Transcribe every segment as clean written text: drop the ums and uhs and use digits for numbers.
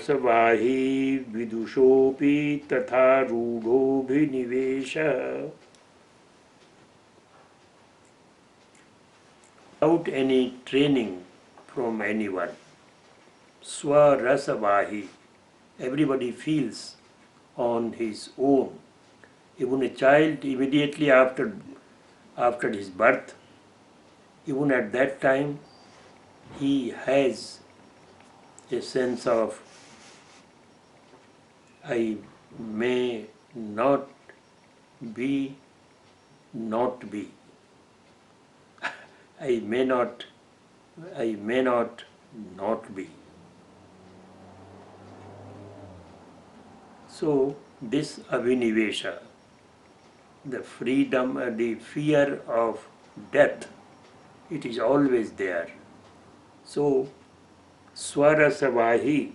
रसवाही विदुषोऽपि तथा रूढोऽभिनिवेशः without any training from anyone. Swarasavahi, everybody feels on his own. Even a child immediately after his birth, even at that time, he has a sense of I may not be, not be. I may not not be. So this avinivesha, the freedom, the fear of death, it is always there. So Swarasavahi,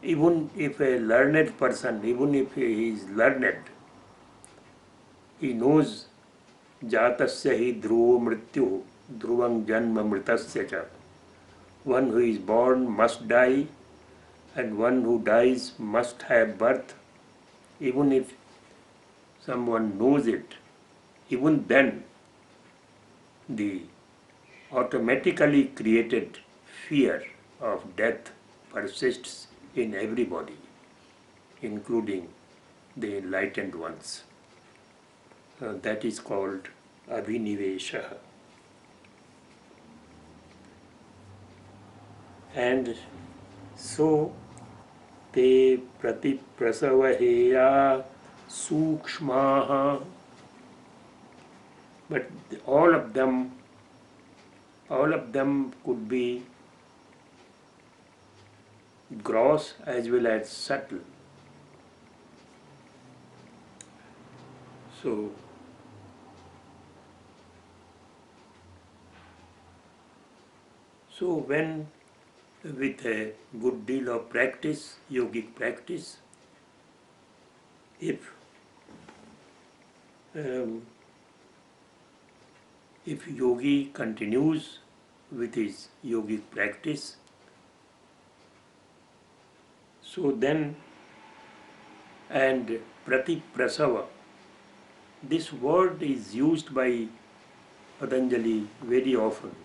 even if a learned person, even if he is learned, he knows jatasya hi dhruvo mrityu dhruvam janma mritasya cha. One who is born must die, and one who dies must have birth. Even if someone knows it, even then the automatically created fear of death persists in everybody, including the enlightened ones. That is called avinivesha. And so te pratiprasavaheya sukshmaha, but all of them could be gross as well as subtle. So when with a good deal of practice, yogic practice, if yogi continues with his yogic practice, so then, and pratiprasava, this word is used by Patanjali very often.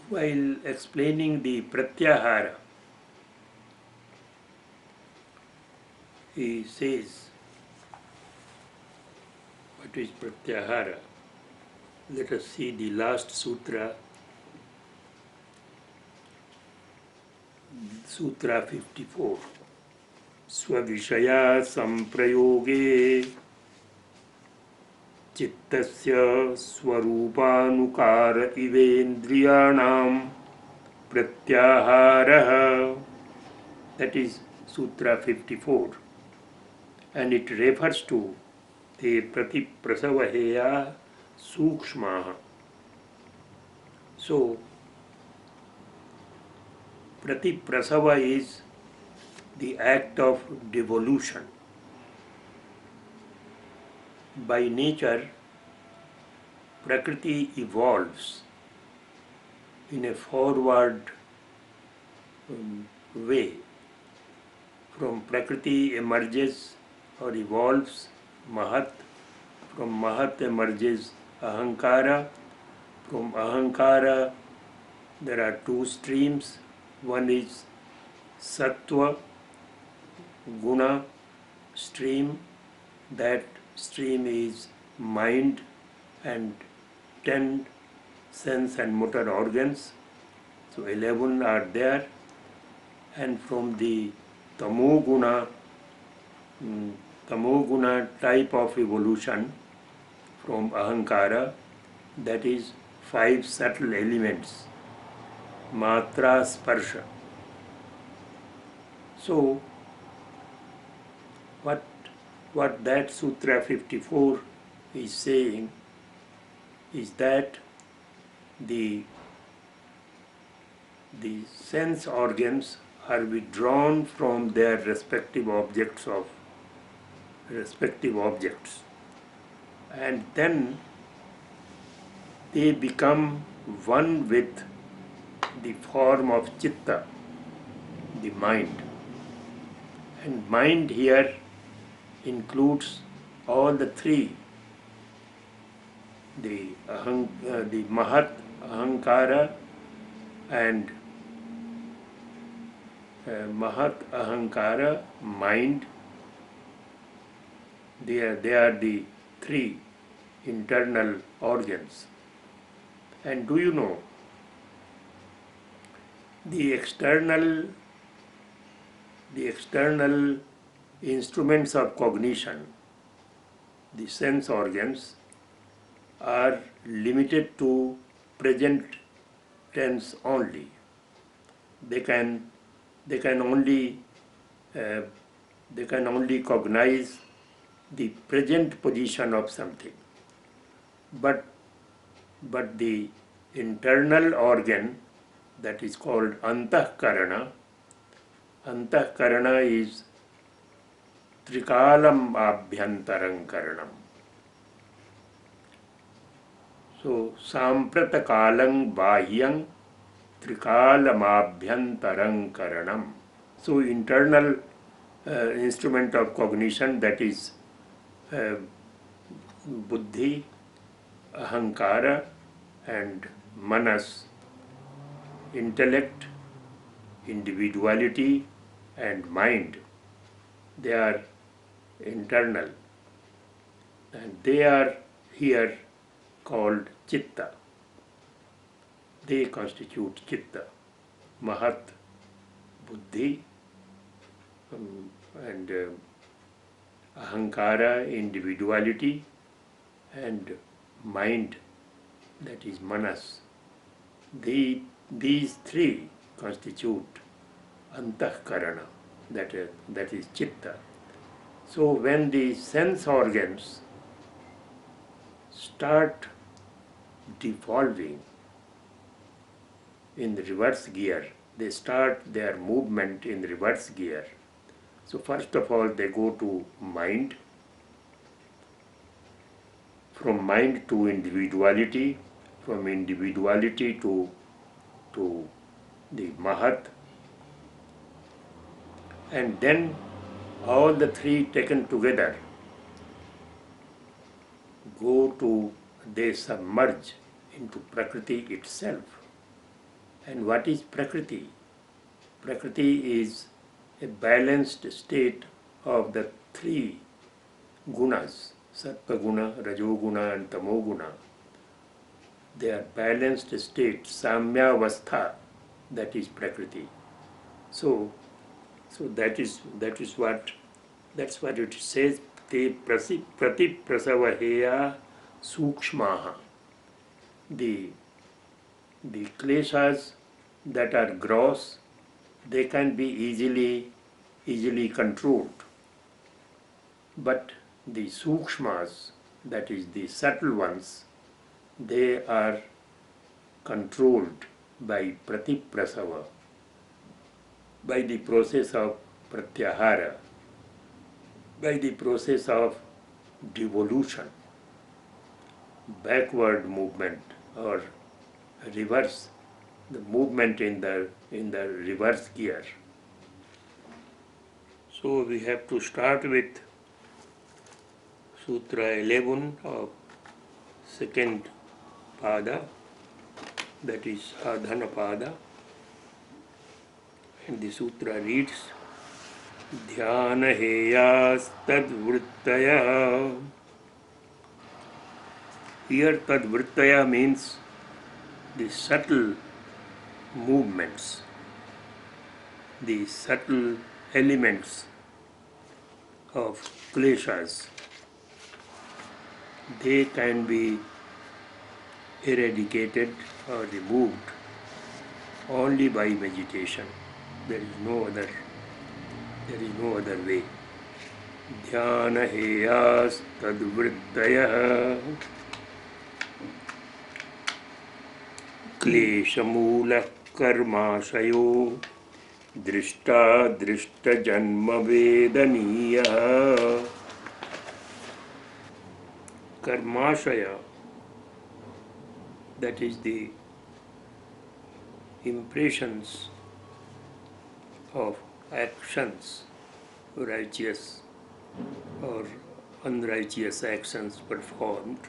While explaining the pratyahara, he says, what is pratyahara? Let us see the last sutra, Sutra 54. Svavishaya samprayoge Chittasya swarupanukara ivendriyanam pratyahara. That is Sutra 54. And it refers to the pratiprasavaheya sukshmaha. So, pratiprasava is the act of devolution. By nature, Prakriti evolves in a forward way. From Prakriti emerges or evolves Mahat. From Mahat emerges Ahankara. From Ahankara there are two streams. One is Sattva Guna stream. That stream is mind and 10 sense and motor organs. So 11 are there. And from the Tamoguna type of evolution, from Ahankara, that is 5 subtle elements, Matra Sparsha. So what that Sutra 54 is saying is that the sense organs are withdrawn from their respective objects, and then they become one with the form of chitta, the mind. And mind here includes all the three, the Mahat, Ahankara, and Mahat, Ahankara, mind. They are the three internal organs. And do you know, the external instruments of cognition, the sense organs, are limited to present tense only. They can only cognize the present position of something. But the internal organ, that is called Antahkarana is Trikalam Abhyantaram Karanam. So, Sampratakalang Bahyang Trikalamabhyantaram Karanam. So, internal instrument of cognition, that is Buddhi, Ahankara, and Manas, intellect, individuality, and mind, they are internal, and they are here called Chitta. They constitute Chitta, Mahat, Buddhi, and Ahankara, individuality, and mind, that is Manas. These three constitute Antahkarana, that is Chitta. So when the sense organs start devolving in the reverse gear, they start their movement in reverse gear. So first of all they go to mind, from mind to individuality, from individuality to the Mahat, and then all the three taken together they submerge into Prakriti itself. And what is Prakriti? Prakriti is a balanced state of the three gunas, Sattva guna, Rajoguna, and Tamoguna. They are balanced state, Samyavastha, that is Prakriti. So that's what it says. Te pratiprasavaheya sukshmaha. The kleshas that are gross, they can be easily controlled. But the sukshmas, that is the subtle ones, they are controlled by pratiprasava, by the process of pratyahara, by the process of devolution, backward movement, or reverse, the movement in the reverse gear. So we have to start with Sutra 11 of second pada, that is Sadhana pada, and the sutra reads, Dhyana heyas tadvrittaya. Here tadvrittaya means the subtle movements, the subtle elements of kleshas. They can be eradicated or removed only by meditation. There is no other way. Dhyana heyas tadvrittaya kleshamula karmashayo drishta drishta janma vedaniya. Karmashaya, that is the impressions of actions, righteous or unrighteous actions performed,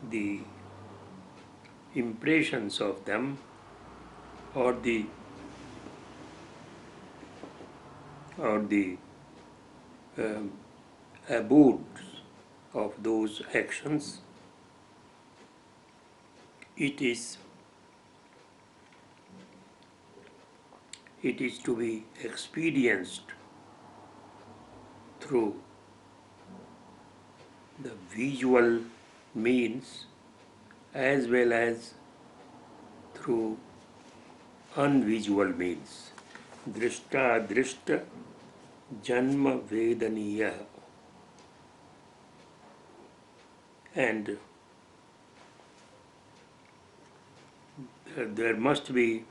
the impressions of them or the um, abodes of those actions, it is to be experienced through the visual means as well as through unvisual means. Drishta drishta janma vedaniya. And there must be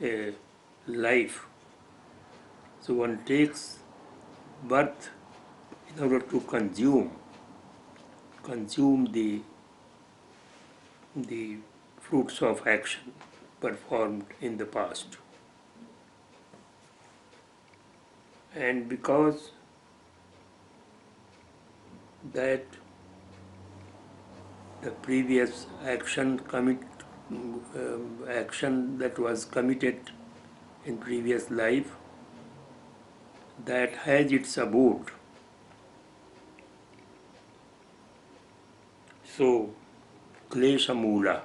a life. So one takes birth in order to consume the fruits of action performed in the past. And because that the previous action that was committed in previous life, that has its abode. So, klesha mula,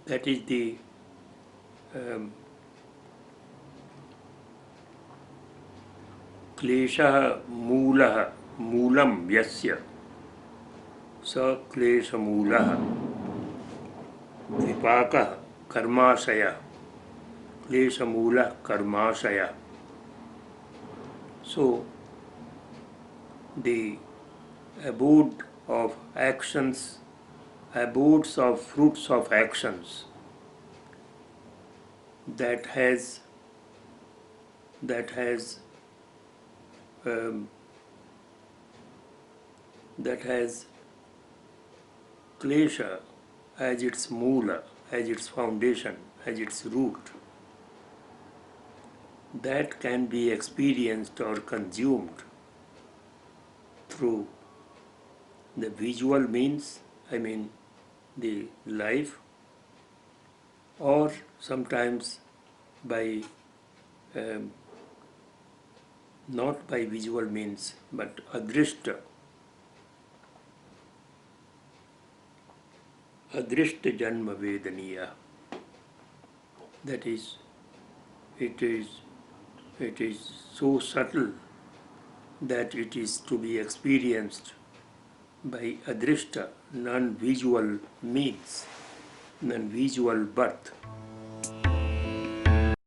that is the klesha mula, moolam yasya, sa klesha mula, vipaka karmasaya, klesha mula karmasaya. So, the abode of actions, abodes of fruits of actions that has klesha as its moola, as its foundation, as its root, that can be experienced or consumed through the visual means, I mean the life, or sometimes by not by visual means but adrishta janma vedaniya. That is, it is so subtle that it is to be experienced by adrishta, non-visual means, non-visual birth.